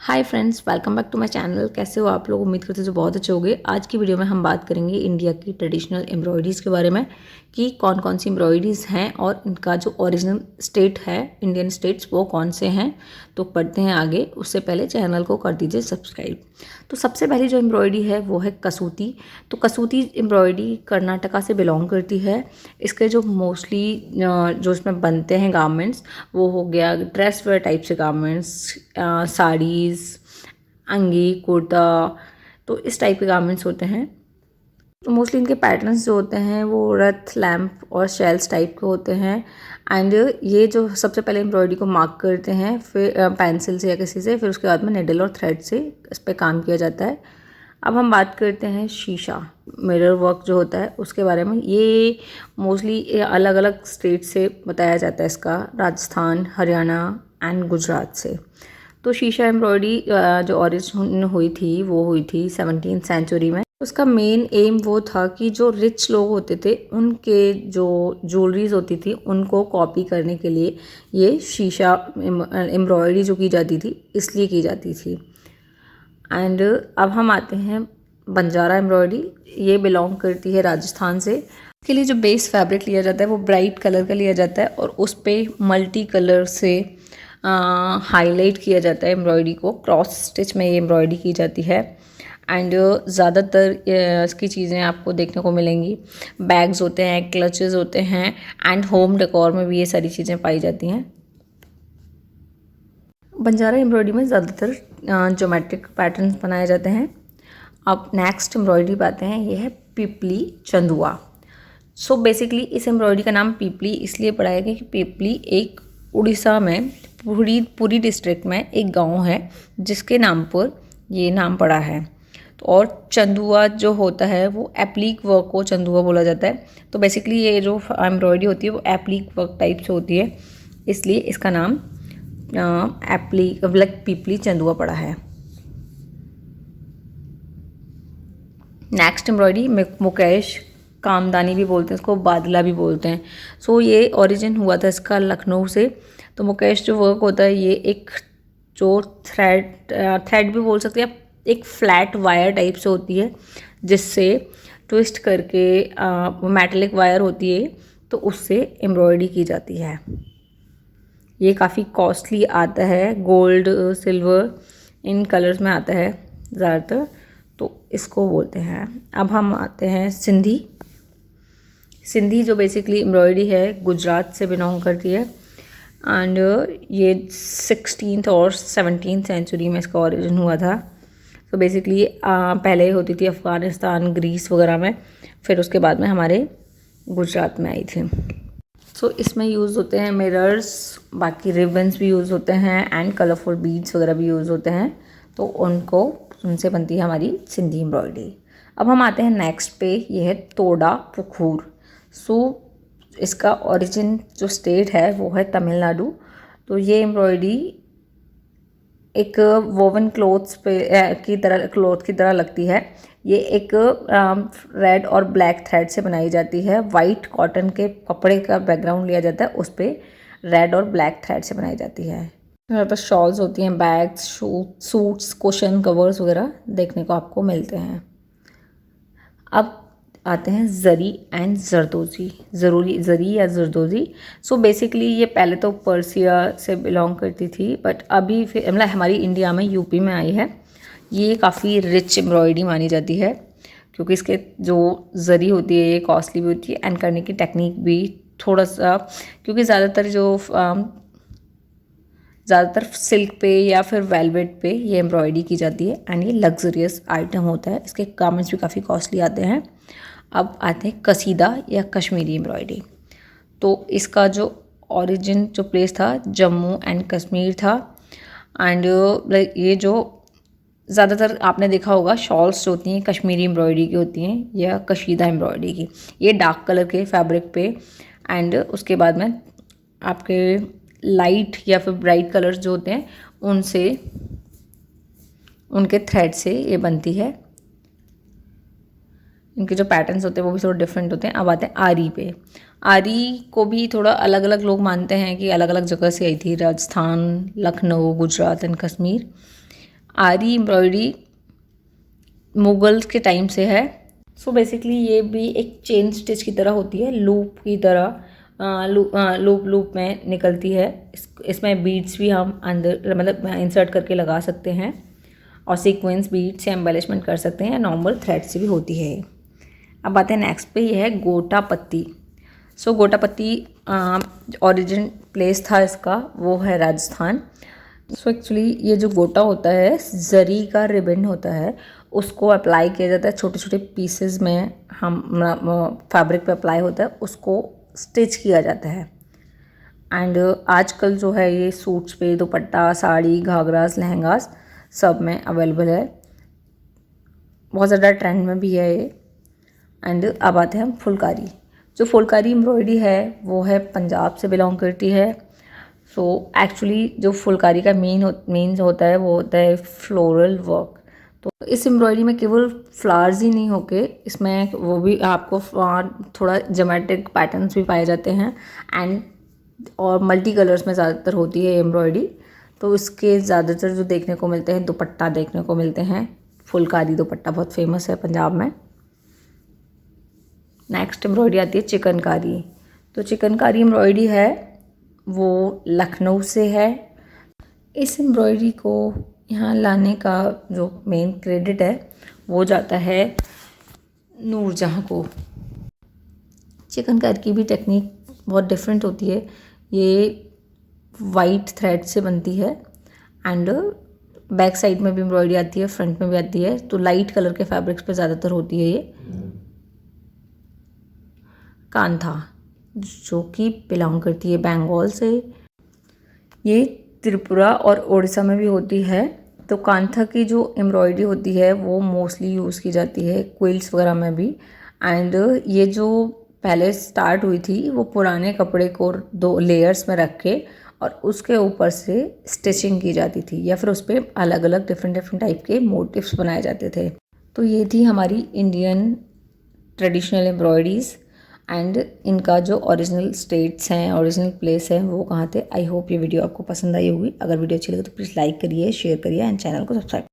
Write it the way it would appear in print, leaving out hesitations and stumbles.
Hi friends, welcome back to my channel. कैसे हो आप लोग? उम्मीद करते हो जो बहुत अच्छे होंगे। आज की वीडियो में हम बात करेंगे इंडिया की ट्रेडिशनल एम्ब्रॉयडरीज़ के बारे में कि कौन कौन सी एम्ब्रॉयडरीज़ हैं और इनका जो ओरिजिनल स्टेट है, इंडियन स्टेट्स, वो कौन से हैं। तो पढ़ते हैं आगे। उससे पहले चैनल को कर दीजिए सब्सक्राइब। तो सबसे पहली जो एम्ब्रॉयडरी है वो है कसूती। तो कसूती एम्ब्रॉयडरी कर्नाटका से बिलोंग करती है। इसके जो मोस्टली जो इसमें बनते हैं गारमेंट्स, वो हो गया ड्रेस वेयर टाइप से गारमेंट्स, साड़ीज़, अंगी, कुर्ता, तो इस टाइप के गारमेंट्स होते हैं। तो मोस्टली इनके पैटर्न्स जो होते हैं वो रथ, लैम्प और शेल्स टाइप के होते हैं। एंड ये जो सबसे पहले एम्ब्रॉयडरी को मार्क करते हैं, फिर पेंसिल से या किसी से, फिर उसके बाद में निडल और थ्रेड से इस पर काम किया जाता है। अब हम बात करते हैं शीशा, मिरर वर्क जो होता है उसके बारे में। ये मोस्टली अलग अलग स्टेट से बताया जाता है इसका, राजस्थान, हरियाणा एंड गुजरात से। तो शीशा एम्ब्रॉयडरी जो ओरिजिन हुई थी वो हुई थी 17th सेंचुरी में। उसका मेन एम वो था कि जो रिच लोग होते थे उनके जो ज्वेलरीज होती थी उनको कॉपी करने के लिए ये शीशा एम्ब्रॉयडरी जो की जाती थी इसलिए की जाती थी। एंड अब हम आते हैं बंजारा एम्ब्रॉयडरी। ये बिलोंग करती है राजस्थान से। इसके लिए जो बेस फैब्रिक लिया जाता है वो ब्राइट कलर का लिया जाता है और उस पर मल्टी कलर से हाईलाइट किया जाता है एम्ब्रॉयडरी को। क्रॉस स्टिच में ये एम्ब्रॉयडरी की जाती है। एंड ज़्यादातर इसकी चीज़ें आपको देखने को मिलेंगी। बैग्स होते हैं, क्लचेस होते हैं एंड होम डेकोर में भी ये सारी चीज़ें पाई जाती हैं। बंजारा एम्ब्रॉयडरी में ज़्यादातर ज्योमेट्रिक पैटर्न्स बनाए जाते हैं। अब नेक्स्ट एम्ब्रॉयडरी पाते हैं, ये है पिपली चंदुआ। सो बेसिकली इस एम्ब्रॉयडरी का नाम पिपली इसलिए पड़ा है कि पिपली एक उड़ीसा में पुरी डिस्ट्रिक्ट में एक गांव है जिसके नाम पर ये नाम पड़ा है। तो और चंदुआ जो होता है वो एप्लीक वर्क को चंदुआ बोला जाता है। तो बेसिकली ये जो एम्ब्रॉयडरी होती है वो एप्लीक वर्क टाइप से होती है, इसलिए इसका नाम पिपली चंदुआ पड़ा है। नेक्स्ट एम्ब्रॉयडरी मुकेश कामदानी भी बोलते हैं इसको, बादला भी बोलते हैं। सो ये ओरिजिन हुआ था इसका लखनऊ से। तो मुकेश जो वर्क होता है ये एक जो थ्रेड भी बोल सकते हैं, एक फ्लैट वायर टाइप से होती है जिससे ट्विस्ट करके वो मेटेलिक वायर होती है, तो उससे एम्ब्रॉयडरी की जाती है। ये काफ़ी कॉस्टली आता है, गोल्ड सिल्वर इन कलर्स में आता है ज़्यादातर, तो इसको बोलते हैं। अब हम आते हैं सिंधी। सिंधी जो बेसिकली एम्ब्रॉयडरी है गुजरात से बिलोंग करती है। एंड ये 16th और 17th सेंचुरी में इसका ओरिजिन हुआ था। तो बेसिकली पहले होती थी अफ़गानिस्तान, ग्रीस वगैरह में, फिर उसके बाद में हमारे गुजरात में आई थी। सो इसमें यूज़ होते हैं मिरर्स, बाकी रिबन्स भी यूज़ होते हैं एंड कलरफुल बीड्स वगैरह भी यूज़ होते हैं। तो उनसे बनती है हमारी सिंधी एम्ब्रॉयडरी। अब हम आते हैं नेक्स्ट पे, ये है तोड़ा पुखूर। सो इसका ओरिजिन जो स्टेट है वो है तमिलनाडु। तो ये एम्ब्रॉयडरी एक वोवन क्लोथ की तरह लगती है। ये एक रेड और ब्लैक थ्रेड से बनाई जाती है। वाइट कॉटन के कपड़े का बैकग्राउंड लिया जाता है, उस पर रेड और ब्लैक थ्रेड से बनाई जाती है। मेरे पास शॉल्स होती हैं, बैग्स, सूट्स, कुशन कवर्स वगैरह देखने को आपको मिलते हैं। अब आते हैं जरी एंड जरदोजी। जरी या जरदोजी। सो बेसिकली ये पहले तो पर्सिया से बिलोंग करती थी, बट अभी फिर मतलब हमारी इंडिया में यूपी में आई है। ये काफ़ी रिच एम्ब्रॉयडरी मानी जाती है क्योंकि इसके जो जरी होती है ये कॉस्टली भी होती है एंड करने की टेक्निक भी थोड़ा सा, क्योंकि ज़्यादातर सिल्क पे या फिर वेलवेट पे ये एम्ब्रॉयडरी की जाती है एंड ये लग्जरियस आइटम होता है। इसके गारमेंट्स भी काफ़ी कॉस्टली आते हैं। अब आते हैं कसीदा या कश्मीरी एम्ब्रॉयडरी। तो इसका जो ओरिजिन जो प्लेस था जम्मू एंड कश्मीर था। एंड ये जो ज़्यादातर आपने देखा होगा शॉल्स जो होती हैं कश्मीरी एम्ब्रॉयडरी की होती हैं या कशीदा एम्ब्रॉयडरी की। ये डार्क कलर के फैब्रिक पे एंड उसके बाद में आपके लाइट या फिर ब्राइट कलर्स जो होते हैं उनसे, उनके थ्रेड से ये बनती है। इनके जो पैटर्न्स होते हैं वो भी थोड़ा डिफरेंट होते हैं। अब आते हैं आरी पे। आरी को भी थोड़ा अलग अलग लोग मानते हैं कि अलग अलग जगह से आई थी, राजस्थान, लखनऊ, गुजरात एंड कश्मीर। आरी एम्ब्रॉयडरी मुगल्स के टाइम से है। सो बेसिकली ये भी एक चेन स्टिच की तरह होती है, लूप की तरह, लूप में निकलती है। इसमें बीड्स भी हम अंदर मतलब इंसर्ट करके लगा सकते हैं और सीक्वेंस बीड्स से एम्बेलिशमेंट कर सकते हैं, नॉर्मल थ्रेड से भी होती है। अब आते हैं नेक्स्ट पे, ये है गोटा पत्ती। सो गोटा पत्ती ओरिजिन प्लेस था इसका वो है राजस्थान। सो एक्चुअली ये जो गोटा होता है जरी का रिबन होता है, उसको अप्लाई किया जाता है छोटे छोटे पीसेस में, हम फैब्रिक पे अप्लाई होता है, उसको स्टिच किया जाता है। एंड आजकल जो है ये सूट्स पे, दुपट्टा, साड़ी, घाघरास, लहंगास सब में अवेलेबल है, बहुत ज़्यादा ट्रेंड में भी है ये। एंड अब आते हैं हम फुलकारी। जो फुलकारी एम्ब्रॉयडरी है वो है पंजाब से बिलोंग करती है। सो एक्चुअली जो फुलकारी का मेन होता है वो होता है फ्लोरल वर्क। तो इस एम्ब्रॉयडरी में केवल फ्लावर्स ही नहीं होके इसमें वो भी आपको थोड़ा ज्योमेट्रिक पैटर्न्स भी पाए जाते हैं एंड और मल्टी कलर्स में ज़्यादातर होती है एम्ब्रॉयडरी। तो इसके ज़्यादातर जो देखने को मिलते हैं दुपट्टा देखने को मिलते हैं, फुलकारी दुपट्टा बहुत फेमस है पंजाब में। नेक्स्ट एम्ब्रॉयडरी आती है चिकनकारी। तो चिकनकारी एम्ब्रॉयडरी है वो लखनऊ से है। इस एम्ब्रॉयडरी को यहाँ लाने का जो मेन क्रेडिट है वो जाता है नूरजहाँ को। चिकनकारी की भी टेक्निक बहुत डिफरेंट होती है। ये वाइट थ्रेड से बनती है एंड बैक साइड में भी एम्ब्रॉयडरी आती है, फ्रंट में भी आती है। तो लाइट कलर के फैब्रिक्स पे ज़्यादातर होती है ये। कांथा जो कि बिलोंग करती है बंगाल से, ये त्रिपुरा और उड़ीसा में भी होती है। तो कांथा की जो एम्ब्रॉयडरी होती है वो मोस्टली यूज़ की जाती है क्विल्ट्स वगैरह में भी। एंड ये जो पहले स्टार्ट हुई थी वो पुराने कपड़े को 2 लेयर्स में रख के और उसके ऊपर से स्टिचिंग की जाती थी या फिर उस पर अलग अलग डिफरेंट टाइप के मोटिव्स बनाए जाते थे। तो ये थी हमारी इंडियन ट्रेडिशनल एम्ब्रॉयडरीज़ एंड इनका जो ओरिजिनल स्टेट्स हैं, ओरिजिनल प्लेस है वो कहाँ थे। आई होप ये वीडियो आपको पसंद आई होगी। अगर वीडियो अच्छी लगे तो प्लीज़ लाइक करिए, शेयर करिए एंड चैनल को सब्सक्राइब